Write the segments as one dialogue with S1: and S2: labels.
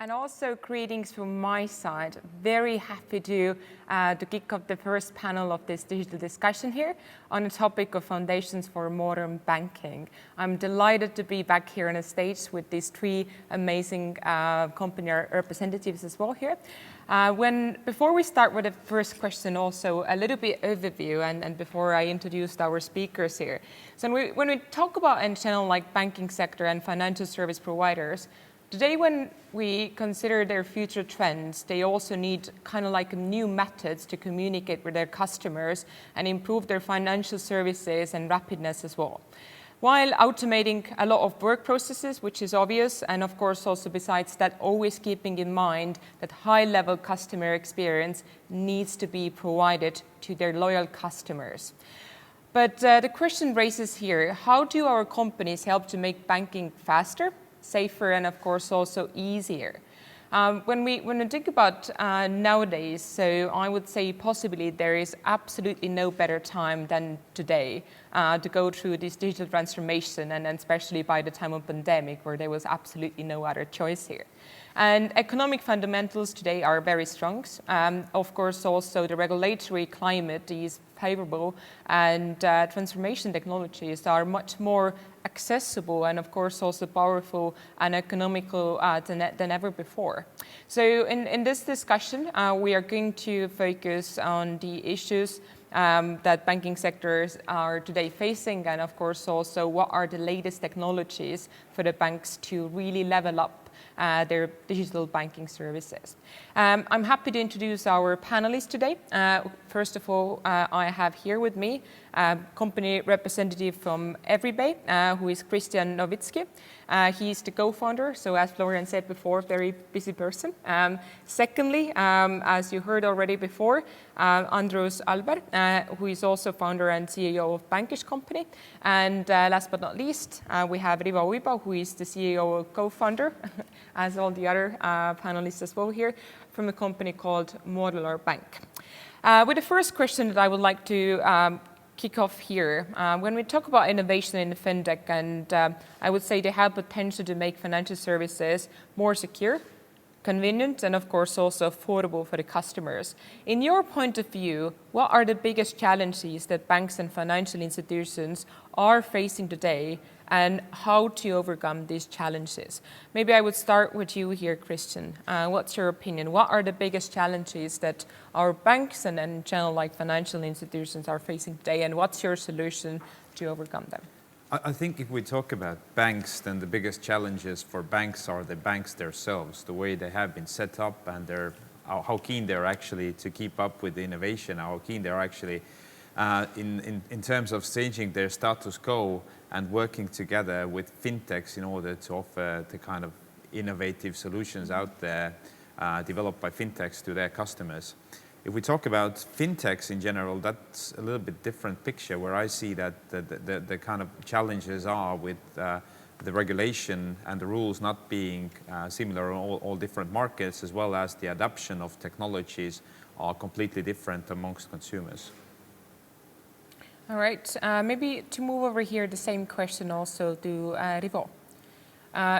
S1: And also greetings from my side. Very happy to kick off the first panel of this digital discussion here on the topic of foundations for modern banking. I'm delighted to be back here on the stage with these three amazing company representatives as well here. Before we start with the first question, also a little bit overview and before I introduced our speakers here. So when we talk about in general like banking sector and financial service providers, today, when we consider their future trends, they also need kind of like new methods to communicate with their customers and improve their financial services and rapidness as well. While automating a lot of work processes, which is obvious, and of course also besides that, always keeping in mind that high-level customer experience needs to be provided to their loyal customers. But the question raises here, how do our companies help to make banking faster, safer, and of course also easier? When we think about nowadays, so I would say possibly there is absolutely no better time than today to go through this digital transformation, and especially by the time of pandemic, where there was absolutely no other choice here. And economic fundamentals today are very strong. Of course, also the regulatory climate is favorable, and transformation technologies are much more accessible and of course also powerful and economical than ever before. So in this discussion, we are going to focus on the issues that banking sectors are today facing, and of course also what are the latest technologies for the banks to really level up their digital banking services. I'm happy to introduce our panelists today. First of all, I have here with me a company representative from Everybay, who is Christian Nowitzki. He's the co-founder, so as Florian said before, very busy person. Secondly, as you heard already before, Andrus Alber, who is also founder and CEO of Bankish company. And last but not least, we have Rivo Uibo, who is the CEO and co-founder, as all the other panelists as well here, from a company called Modularbank. With the first question that I would like to kick off here, when we talk about innovation in the fintech, and I would say they have potential to make financial services more secure, convenient, and of course also affordable for the customers. In your point of view, what are the biggest challenges that banks and financial institutions are facing today, and how to overcome these challenges? Maybe I would start with you here, Christian. What's your opinion? What are the biggest challenges that our banks and in general like financial institutions are facing today, and what's your solution to overcome them?
S2: I think if we talk about banks, then the biggest challenges for banks are the banks themselves, the way they have been set up, and how keen they're actually to keep up with the innovation, how keen they're actually in terms of changing their status quo and working together with fintechs in order to offer the kind of innovative solutions out there developed by fintechs to their customers. If we talk about fintechs in general, that's a little bit different picture, where I see that the kind of challenges are with the regulation and the rules not being similar in all different markets, as well as the adoption of technologies are completely different amongst consumers.
S1: All right, maybe to move over here, the same question also to Rivo.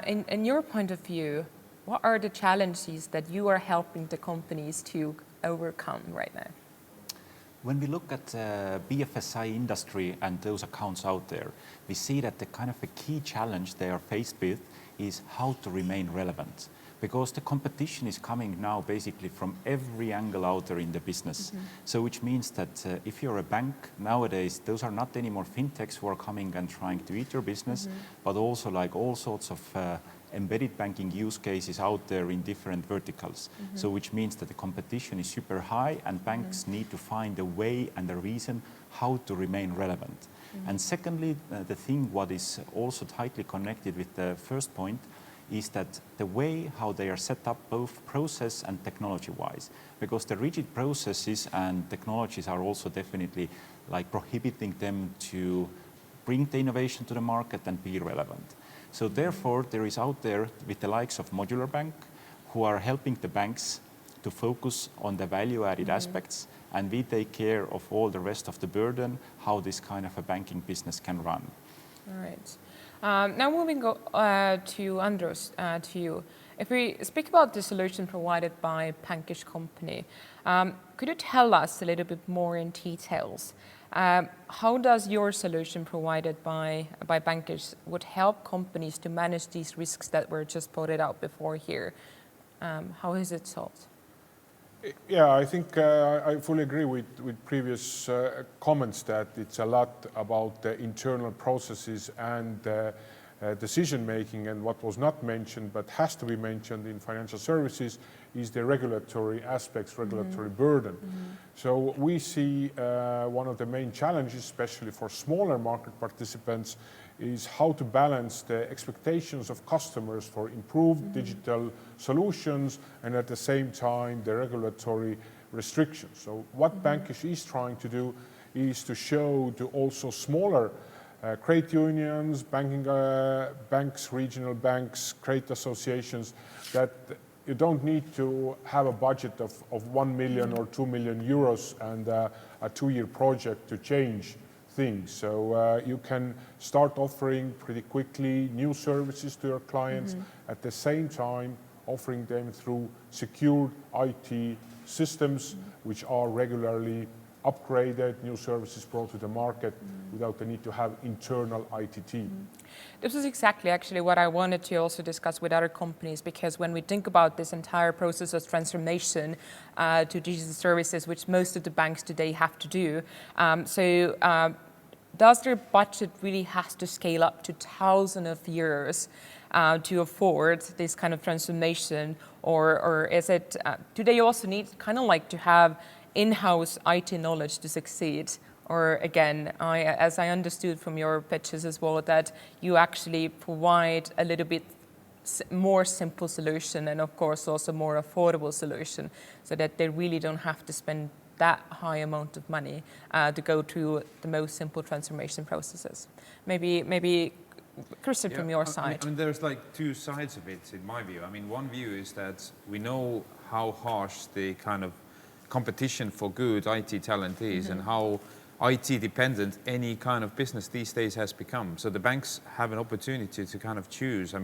S1: In your point of view, what are the challenges that you are helping the companies to overcome right now?
S3: When we look at BFSI industry and those accounts out there, we see that the kind of a key challenge they are faced with is how to remain relevant. Because the competition is coming now basically from every angle out there in the business. Mm-hmm. So which means that if you're a bank nowadays, those are not anymore fintechs who are coming and trying to eat your business, mm-hmm. but also like all sorts of embedded banking use cases out there in different verticals. Mm-hmm. So which means that the competition is super high, and banks mm-hmm. need to find a way and a reason how to remain relevant. Mm-hmm. And secondly, the thing what is also tightly connected with the first point is that the way how they are set up, both process and technology-wise, because the rigid processes and technologies are also definitely like prohibiting them to bring the innovation to the market and be relevant. So therefore, there is out there with the likes of Modularbank, who are helping the banks to focus on the value-added mm-hmm. aspects, and we take care of all the rest of the burden, how this kind of a banking business can run.
S1: All right. Now moving to Andrus, to you. If we speak about the solution provided by Bankish company, could you tell us a little bit more in details? How does your solution provided by Bankish would help companies to manage these risks that were just pointed out before here? How is it solved?
S4: Yeah, I think I fully agree with previous comments that it's a lot about the internal processes and decision making, and what was not mentioned but has to be mentioned in financial services is the regulatory aspects, regulatory burden. So we see one of the main challenges, especially for smaller market participants, is how to balance the expectations of customers for improved digital solutions and at the same time the regulatory restrictions. So what Bankish is trying to do is to show to also smaller credit unions, banks, regional banks, credit associations, that you don't need to have a budget of 1 million or 2 million euros and a 2-year project to change things. So you can start offering pretty quickly new services to your clients, at the same time offering them through secure IT systems which are regularly upgraded, new services brought to the market without the need to have internal IT team.
S1: This is exactly actually what I wanted to also discuss with other companies, because when we think about this entire process of transformation to digital services, which most of the banks today have to do, does their budget really has to scale up to thousands of euros to afford this kind of transformation, or is it? Do they also need kind of like to have in-house IT knowledge to succeed? Or again, as I understood from your pitches as well, that you actually provide a little bit more simple solution and of course also more affordable solution, so that they really don't have to spend that high amount of money to go through the most simple transformation processes. Maybe Christian, from your side.
S2: I mean, there's like two sides of it in my view. I mean, one view is that we know how harsh the kind of competition for good IT talent is and how IT dependent any kind of business these days has become. So the banks have an opportunity to kind of choose,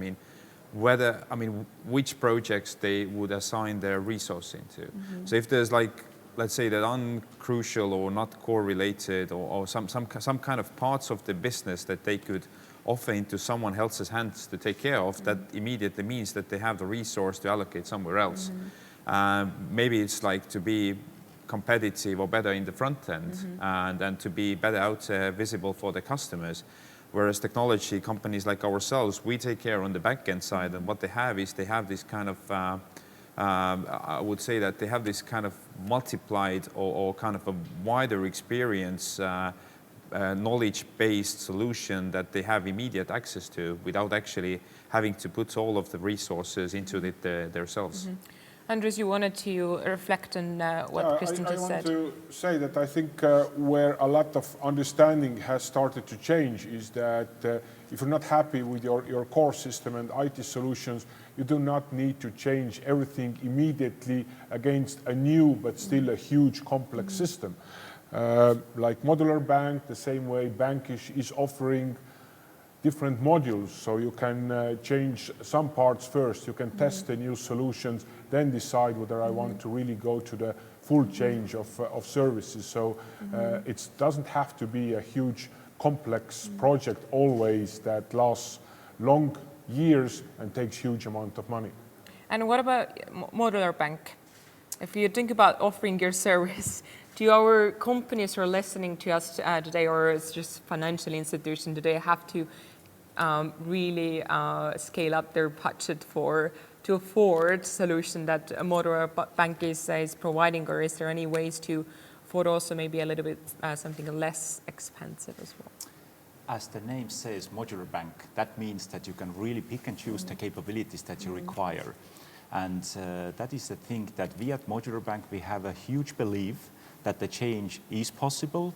S2: which projects they would assign their resource into. So if there's like, let's say that uncrucial or not core related or some kind of parts of the business that they could offer into someone else's hands to take care of, that immediately means that they have the resource to allocate somewhere else. Maybe it's like to be competitive or better in the front end and to be better out visible for the customers. Whereas technology companies like ourselves, we take care on the back end side, and what they have is they have this kind of, I would say that they have this kind of multiplied or kind of a wider experience, knowledge-based solution that they have immediate access to without actually having to put all of the resources into it themselves.
S1: Andres, you wanted to reflect on what Christian just said.
S4: I want to say that I think where a lot of understanding has started to change is that if you're not happy with your core system and IT solutions, you do not need to change everything immediately against a new but still a huge complex system. Like Modularbank, the same way Bankish is offering different modules, so you can change some parts first, you can test the new solutions, then decide whether I want to really go to the full change of services. So it doesn't have to be a huge complex project always that lasts long years and takes huge amount of money.
S1: And what about Modularbank? If you think about offering your service to our companies who are listening to us today, or it's just financial institution, do they have to really scale up their budget to afford solution that Modularbank is providing, or is there any ways to afford also maybe a little bit something less expensive as well?
S3: As the name says, Modularbank, that means that you can really pick and choose the capabilities that you require. And that is the thing that we at Modularbank, we have a huge belief that the change is possible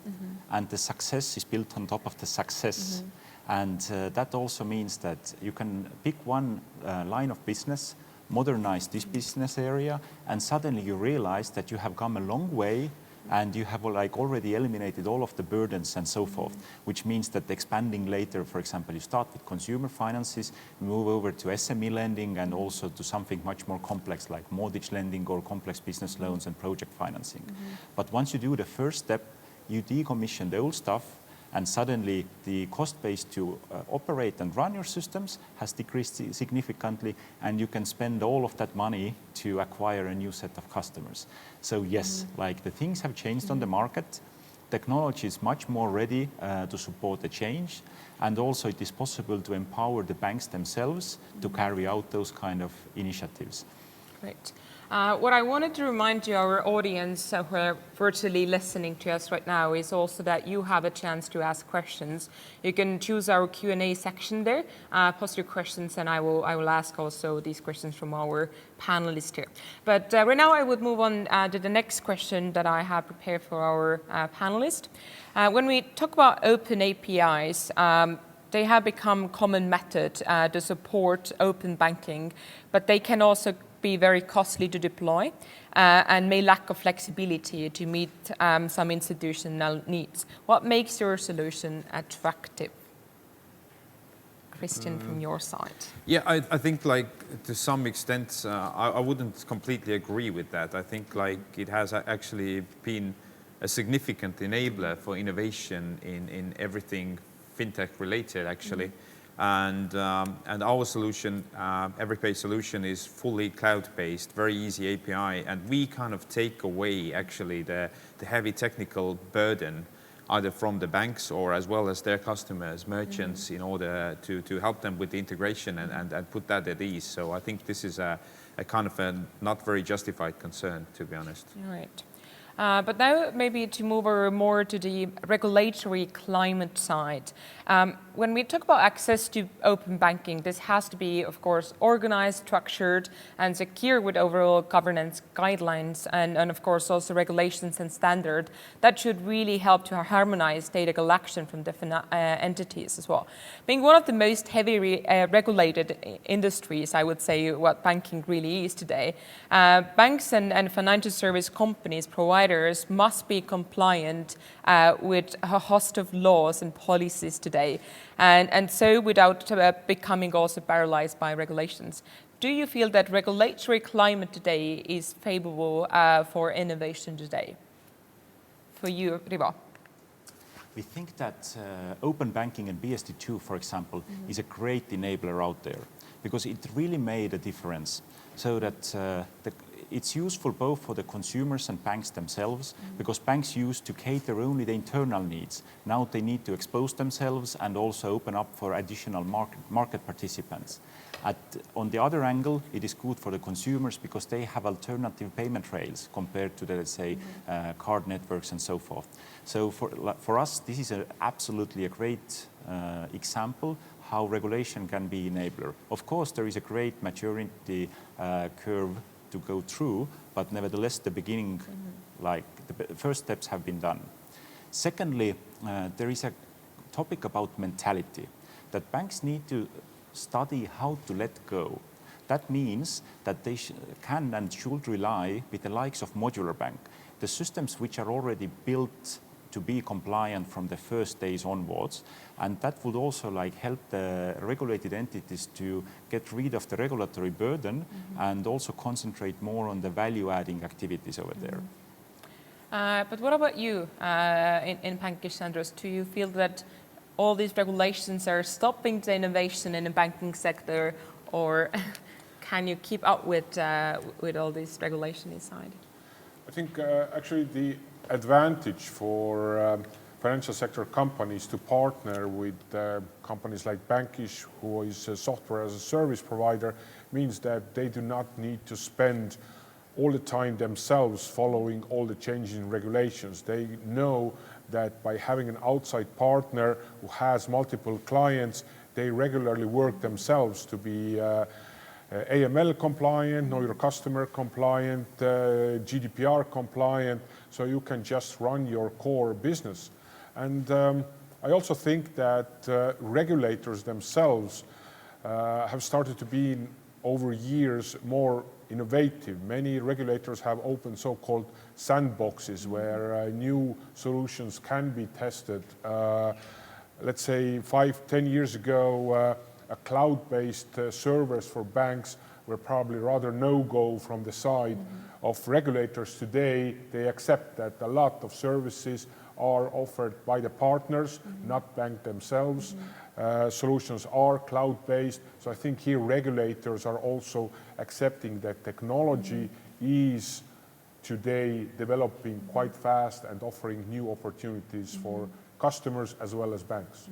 S3: and the success is built on top of the success. And that also means that you can pick one line of business, modernize this business area, and suddenly you realize that you have come a long way and you have like already eliminated all of the burdens and so forth, which means that expanding later, for example, you start with consumer finances, move over to SME lending and also to something much more complex like mortgage lending or complex business loans and project financing. But once you do the first step, you decommission the old stuff, and suddenly the cost base to operate and run your systems has decreased significantly, and you can spend all of that money to acquire a new set of customers. So yes, like the things have changed on the market. Technology is much more ready to support the change, and also it is possible to empower the banks themselves to carry out those kind of initiatives.
S1: Great. What I wanted to remind you, our audience who are virtually listening to us right now, is also that you have a chance to ask questions. You can choose our Q&A section there, post your questions, and I will ask also these questions from our panelists here. But right now I would move on to the next question that I have prepared for our panelists. When we talk about open APIs, they have become common method to support open banking, but they can also be very costly to deploy and may lack of flexibility to meet some institutional needs. What makes your solution attractive? Christian, from your side.
S2: Yeah, I think like to some extent, I wouldn't completely agree with that. I think like it has actually been a significant enabler for innovation in everything fintech related actually. And our solution, EveryPay solution, is fully cloud-based, very easy API, and we kind of take away actually the heavy technical burden either from the banks or as well as their customers, merchants, in order to help them with the integration and put that at ease. So I think this is a kind of a not very justified concern, to be honest.
S1: All right. But now maybe to move over more to the regulatory climate side. When we talk about access to open banking, this has to be, of course, organized, structured, and secure with overall governance guidelines and of course, also regulations and standards that should really help to harmonize data collection from different entities as well. Being one of the most heavily regulated industries, I would say, what banking really is today, banks and financial service companies, providers must be compliant with a host of laws and policies today. And so without becoming also paralyzed by regulations. Do you feel that regulatory climate today is favorable for innovation today? For you, Rivo.
S3: We think that open banking and PSD2, for example, is a great enabler out there because it really made a difference so that it's useful both for the consumers and banks themselves, because banks used to cater only the internal needs. Now they need to expose themselves and also open up for additional market participants. On the other angle, it is good for the consumers because they have alternative payment rails compared to the, let's say, card networks and so forth. So for us, this is absolutely a great example how regulation can be enabler. Of course, there is a great maturity curve to go through, but nevertheless, the beginning, like the first steps have been done. Secondly, there is a topic about mentality, that banks need to study how to let go. That means that they can and should rely with the likes of Modularbank, the systems which are already built to be compliant from the first days onwards. And that would also like help the regulated entities to get rid of the regulatory burden and also concentrate more on the value-adding activities over there.
S1: But what about you in Pankaj, Andros? Do you feel that all these regulations are stopping the innovation in the banking sector, or can you keep up with all this regulation inside?
S4: I think actually the advantage for financial sector companies to partner with companies like Bankish, who is a software as a service provider, means that they do not need to spend all the time themselves following all the changes in regulations. They know that by having an outside partner who has multiple clients, they regularly work themselves to be AML compliant, know your customer compliant, GDPR compliant, so you can just run your core business. And I also think that regulators themselves have started to be over years more innovative. Many regulators have opened so-called sandboxes where new solutions can be tested. Let's say 5-10 years ago, a cloud-based servers for banks were probably rather no-go from the side of regulators. Today, they accept that a lot of services are offered by the partners, not bank themselves. Solutions are cloud-based. So I think here regulators are also accepting that technology is today developing quite fast and offering new opportunities for customers as well as banks.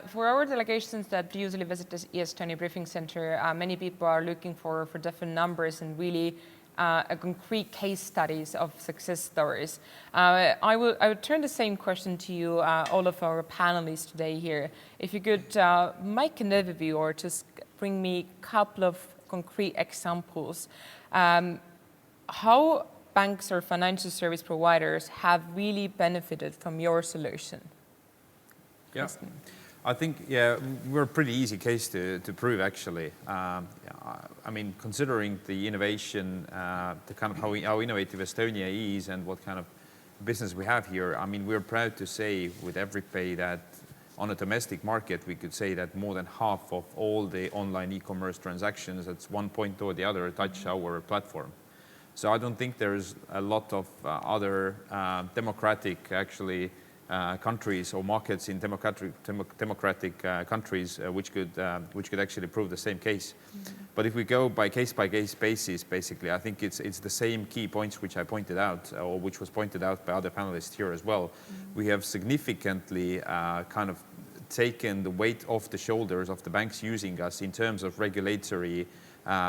S1: For our delegations that usually visit this e-Estonia briefing center, many people are looking for different numbers and really a concrete case studies of success stories. I would turn the same question to you, all of our panelists today here. If you could make an overview or just bring me a couple of concrete examples, how banks or financial service providers have really benefited from your solution.
S2: Yeah, I think we're a pretty easy case to prove actually. I mean, considering the innovation, the kind of how innovative Estonia is and what kind of business we have here. I mean, we're proud to say with EveryPay that on a domestic market, we could say that more than half of all the online e-commerce transactions at one point or the other touch our platform. So I don't think there's a lot of other democratic actually countries or markets in democratic countries which could actually prove the same case. But if we go by case basis, basically, I think it's the same key points which I pointed out, or which was pointed out by other panelists here as well. We have significantly kind of taken the weight off the shoulders of the banks using us in terms of regulatory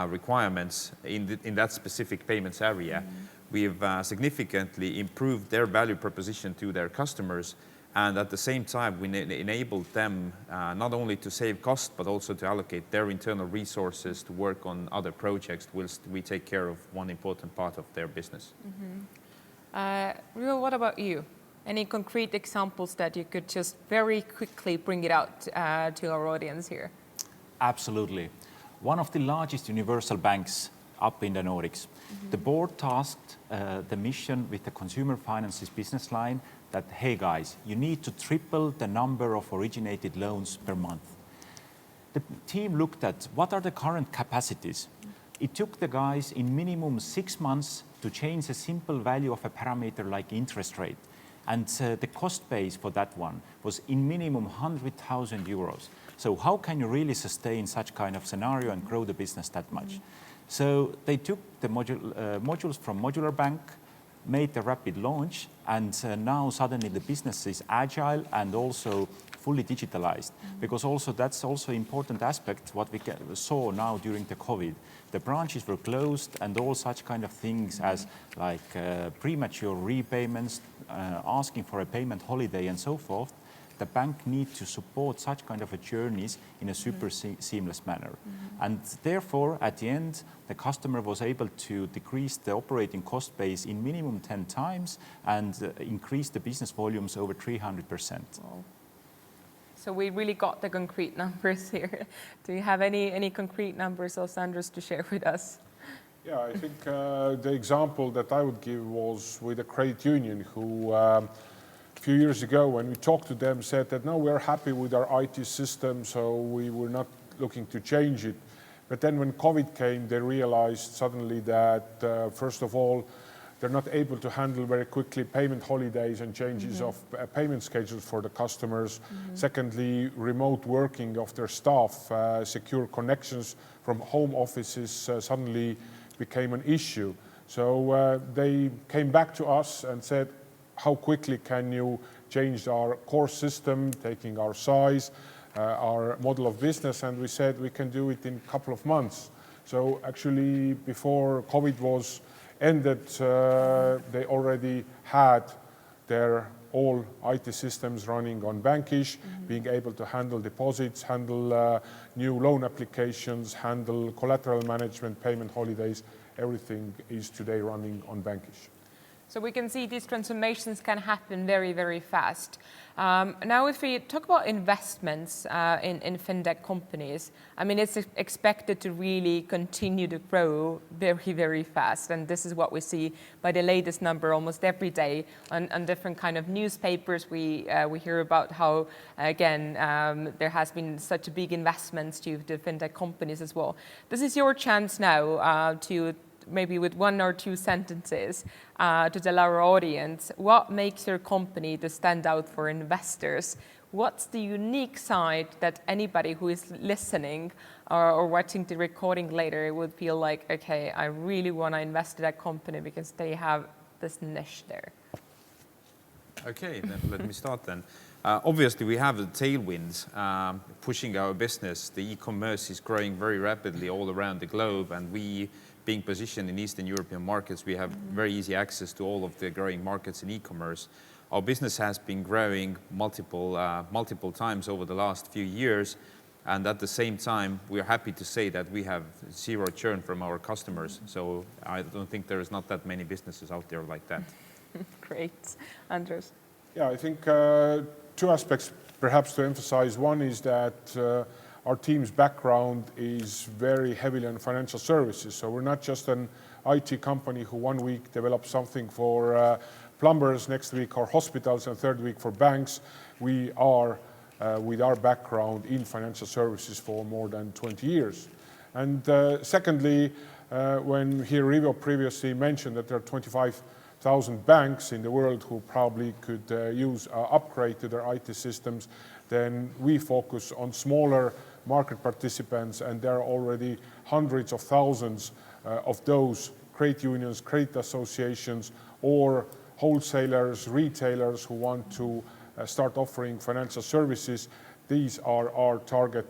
S2: requirements in that specific payments area. We've significantly improved their value proposition to their customers, and at the same time, we enabled them not only to save cost, but also to allocate their internal resources to work on other projects whilst we take care of one important part of their business.
S1: Rio, what about you? Any concrete examples that you could just very quickly bring it out to our audience here?
S3: Absolutely. One of the largest universal banks up in the Nordics. The board tasked the mission with the consumer finances business line that, hey guys, you need to triple the number of originated loans per month. The team looked at what are the current capacities. It took the guys in minimum 6 months to change a simple value of a parameter like interest rate. And the cost base for that one was in minimum 100,000 euros. So how can you really sustain such kind of scenario and grow the business that much? So they took the modules from Modularbank, made the rapid launch, and now suddenly the business is agile and also fully digitalized. Because also that's also important aspect what we saw now during the COVID. The branches were closed and all such kind of things as like premature repayments, asking for a payment holiday and so forth. The bank needs to support such kind of a journeys in a super seamless manner. And therefore, at the end, the customer was able to decrease the operating cost base in minimum 10 times and increase the business volumes over 300%.
S1: Wow. So we really got the concrete numbers here. Do you have any concrete numbers or Sanders to share with us?
S4: Yeah, I think the example that I would give was with a credit union who a few years ago, when we talked to them, said that no, we're happy with our IT system, so we were not looking to change it. But then when COVID came, they realized suddenly that, first of all, they're not able to handle very quickly payment holidays and changes of payment schedules for the customers. Secondly, remote working of their staff, secure connections from home offices suddenly became an issue. So they came back to us and said, how quickly can you change our core system, taking our size, our model of business? And we said we can do it in a couple of months. So actually, before COVID was ended, they already had their all IT systems running on Bankish, being able to handle deposits, handle new loan applications, handle collateral management, payment holidays. Everything is today running on Bankish.
S1: So we can see these transformations can happen very, very fast. Now, if we talk about investments in fintech companies, I mean, it's expected to really continue to grow very, very fast. And this is what we see by the latest number almost every day on different kind of newspapers. We hear about how, again, there has been such a big investments to the fintech companies as well. This is your chance now to maybe with one or two sentences to tell our audience what makes your company to stand out for investors. What's the unique side that anybody who is listening or watching the recording later would feel like, okay, I really want to invest in that company because they have this niche there?
S2: Okay, then let me start then. Obviously, we have the tailwinds pushing our business. The e-commerce is growing very rapidly all around the globe, and we, being positioned in Eastern European markets, we have very easy access to all of the growing markets in e-commerce. Our business has been growing multiple times over the last few years, and at the same time, we are happy to say that we have zero churn from our customers. So I don't think there is not that many businesses out there like that.
S1: Great. Andres?
S4: Yeah, I think two aspects perhaps to emphasize. One is that our team's background is very heavily on financial services. So we're not just an IT company who one week develops something for plumbers, next week for hospitals, and third week for banks. We are, with our background in financial services for more than 20 years. And secondly, when here Rivo previously mentioned that there are 25,000 banks in the world who probably could use an upgrade to their IT systems, then we focus on smaller market participants, and there are already hundreds of thousands of those credit unions, credit associations, or wholesalers, retailers who want to start offering financial services. These are our target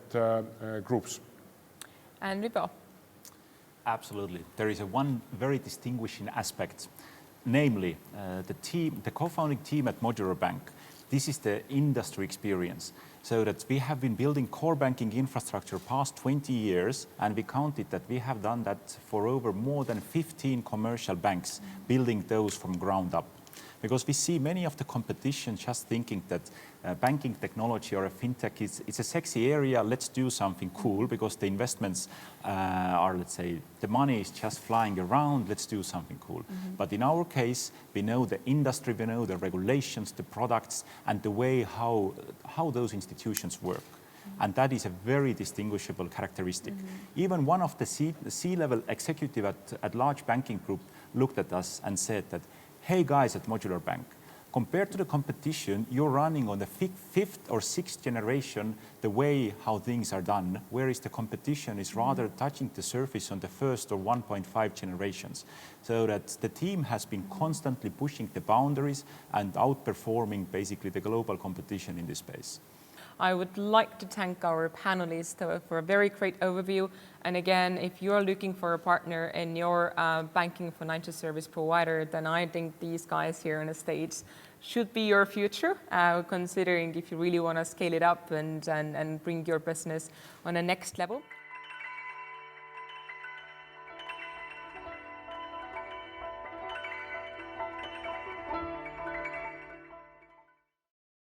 S4: groups.
S1: And Rivo?
S3: Absolutely. There is one very distinguishing aspect, namely the co-founding team at Modularbank. This is the industry experience. So that we have been building core banking infrastructure past 20 years, and we counted that we have done that for over more than 15 commercial banks, building those from ground up. Because we see many of the competition just thinking that banking technology or a fintech it's a sexy area, let's do something cool because the investments are, let's say, the money is just flying around, let's do something cool. But in our case, we know the industry, we know the regulations, the products, and the way how those institutions work. And that is a very distinguishable characteristic. Even one of the C-level executive at large banking group looked at us and said that, hey guys at Modularbank, compared to the competition, you're running on the fifth or sixth generation the way how things are done, whereas the competition is rather touching the surface on the first or 1.5 generations. So that the team has been constantly pushing the boundaries and outperforming basically the global competition in this space.
S1: I would like to thank our panelists for a very great overview. And again, if you're looking for a partner in your banking financial service provider, then I think these guys here on the stage should be your future, considering if you really want to scale it up and bring your business on a next level.